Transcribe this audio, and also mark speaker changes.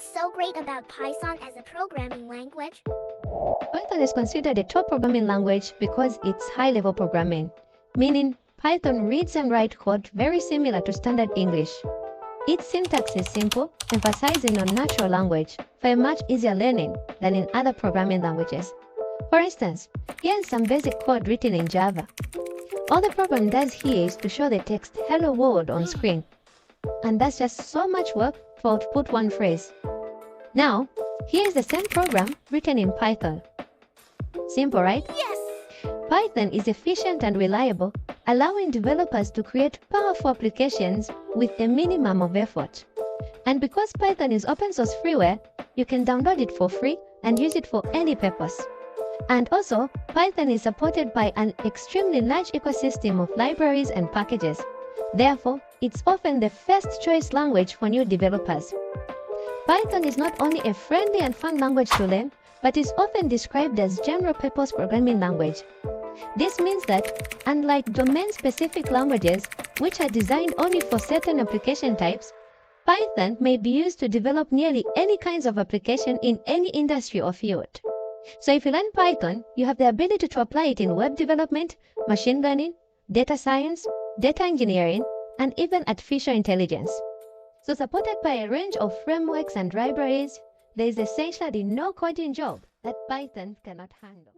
Speaker 1: What's so great about Python as a programming language?
Speaker 2: Python is considered a top programming language because it's high-level programming, meaning Python reads and writes code very similar to standard English. Its syntax is simple, emphasizing on natural language for a much easier learning than in other programming languages. For instance, here's some basic code written in Java. All the program does here is to show the text "Hello World" on screen. And that's just so much work to output one phrase. Now, here's the same program written in Python. Simple, right?
Speaker 1: Yes!
Speaker 2: Python is efficient and reliable, allowing developers to create powerful applications with a minimum of effort. And because Python is open source freeware, you can download it for free and use it for any purpose. And also, Python is supported by an extremely large ecosystem of libraries and packages. Therefore, it's often the first choice language for new developers. Python is not only a friendly and fun language to learn, but is often described as general-purpose programming language. This means that, unlike domain-specific languages, which are designed only for certain application types, Python may be used to develop nearly any kinds of application in any industry or field. So if you learn Python, you have the ability to apply it in web development, machine learning, data science, data engineering, and even artificial intelligence. So supported by a range of frameworks and libraries, there is essentially no coding job that Python cannot handle.